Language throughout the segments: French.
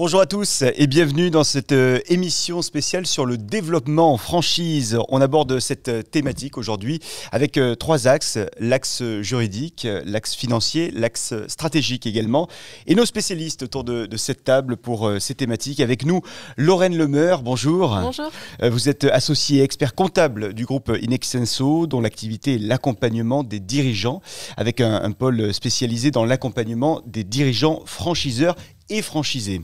Bonjour à tous et bienvenue dans cette émission spéciale sur le développement en franchise. On aborde cette thématique aujourd'hui avec trois axes, l'axe juridique, l'axe financier, l'axe stratégique également. Et nos spécialistes autour de cette table pour ces thématiques. Avec nous, Lorraine Lemeur, bonjour. Bonjour. Vous êtes associée et expert comptable du groupe Inextenso, dont l'activité est l'accompagnement des dirigeants, avec un pôle spécialisé dans l'accompagnement des dirigeants franchiseurs et franchisés.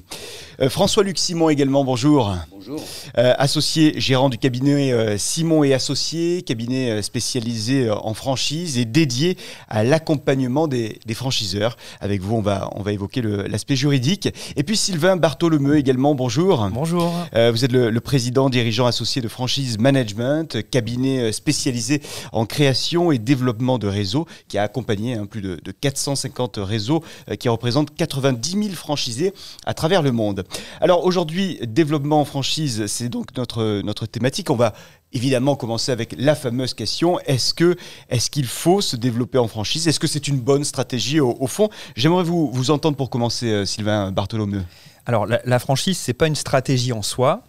François-Luc Simon également, bonjour. Bonjour. Associé gérant du cabinet Simon et Associés, cabinet spécialisé en franchise et dédié à l'accompagnement des franchiseurs. Avec vous, on va évoquer l'aspect juridique. Et puis Sylvain Bartholomeu également, bonjour. Bonjour. Vous êtes le président dirigeant associé de Franchise Management, cabinet spécialisé en création et développement de réseaux, qui a accompagné plus de 450 réseaux qui représentent 90 000 franchisés à travers le monde. Alors aujourd'hui, développement en franchise, c'est donc notre thématique. On va évidemment commencer avec la fameuse question, est-ce qu'il faut se développer en franchise? Est-ce que c'est une bonne stratégie au fond? J'aimerais vous entendre pour commencer, Sylvain Bartholomeu. Alors la franchise, c'est pas une stratégie en soi,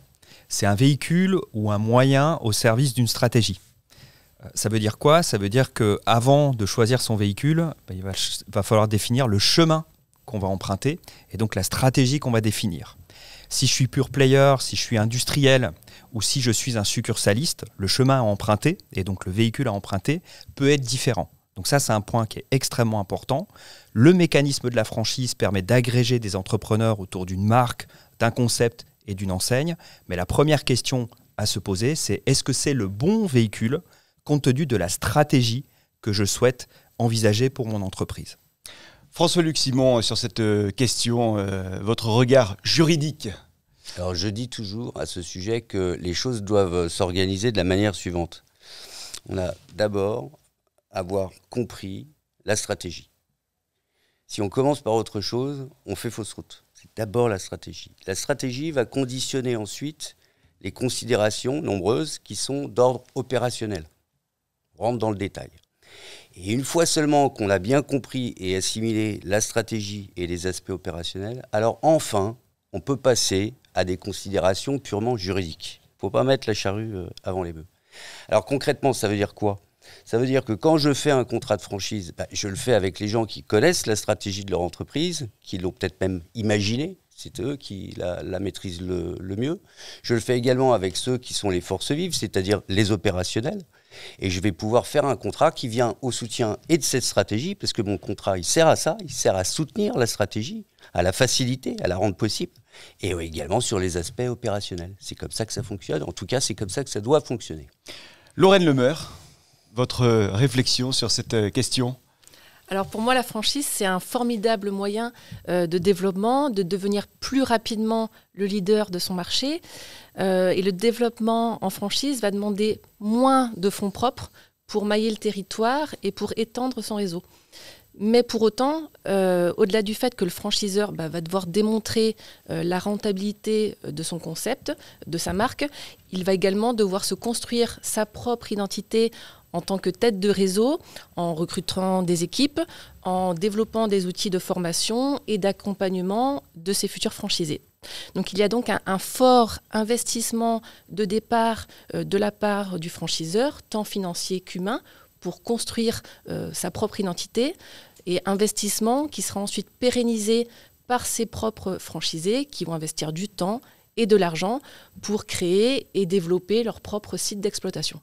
c'est un véhicule ou un moyen au service d'une stratégie. Ça veut dire quoi? Ça veut dire qu'avant de choisir son véhicule, il va falloir définir le chemin qu'on va emprunter et donc la stratégie qu'on va définir. Si je suis pure player, si je suis industriel ou si je suis un succursaliste, le chemin à emprunter et donc le véhicule à emprunter peut être différent. Donc ça, c'est un point qui est extrêmement important. Le mécanisme de la franchise permet d'agréger des entrepreneurs autour d'une marque, d'un concept et d'une enseigne. Mais la première question à se poser, c'est est-ce que c'est le bon véhicule compte tenu de la stratégie que je souhaite envisager pour mon entreprise? François-Luc Simon, sur cette question, votre regard juridique. Alors je dis toujours à ce sujet que les choses doivent s'organiser de la manière suivante. On a d'abord à avoir compris la stratégie. Si on commence par autre chose, on fait fausse route. C'est d'abord la stratégie. La stratégie va conditionner ensuite les considérations nombreuses qui sont d'ordre opérationnel. On rentre dans le détail. Et une fois seulement qu'on a bien compris et assimilé la stratégie et les aspects opérationnels, alors enfin, on peut passer à des considérations purement juridiques. Il ne faut pas mettre la charrue avant les bœufs. Alors concrètement, ça veut dire quoi? Ça veut dire que quand je fais un contrat de franchise, je le fais avec les gens qui connaissent la stratégie de leur entreprise, qui l'ont peut-être même imaginée. C'est eux qui la maîtrisent le mieux. Je le fais également avec ceux qui sont les forces vives, c'est-à-dire les opérationnels. Et je vais pouvoir faire un contrat qui vient au soutien et de cette stratégie, parce que mon contrat, il sert à ça, il sert à soutenir la stratégie, à la faciliter, à la rendre possible, et également sur les aspects opérationnels. C'est comme ça que ça fonctionne, en tout cas, c'est comme ça que ça doit fonctionner. Lorraine Lemeur, votre réflexion sur cette question? Alors pour moi, la franchise, c'est un formidable moyen de développement, de devenir plus rapidement le leader de son marché. Et le développement en franchise va demander moins de fonds propres pour mailler le territoire et pour étendre son réseau. Mais pour autant, au-delà du fait que le franchiseur va devoir démontrer la rentabilité de son concept, de sa marque, il va également devoir se construire sa propre identité en tant que tête de réseau, en recrutant des équipes, en développant des outils de formation et d'accompagnement de ses futurs franchisés. Donc il y a donc un fort investissement de départ de la part du franchiseur, tant financier qu'humain, pour construire sa propre identité, et investissement qui sera ensuite pérennisé par ses propres franchisés qui vont investir du temps et de l'argent pour créer et développer leur propre site d'exploitation.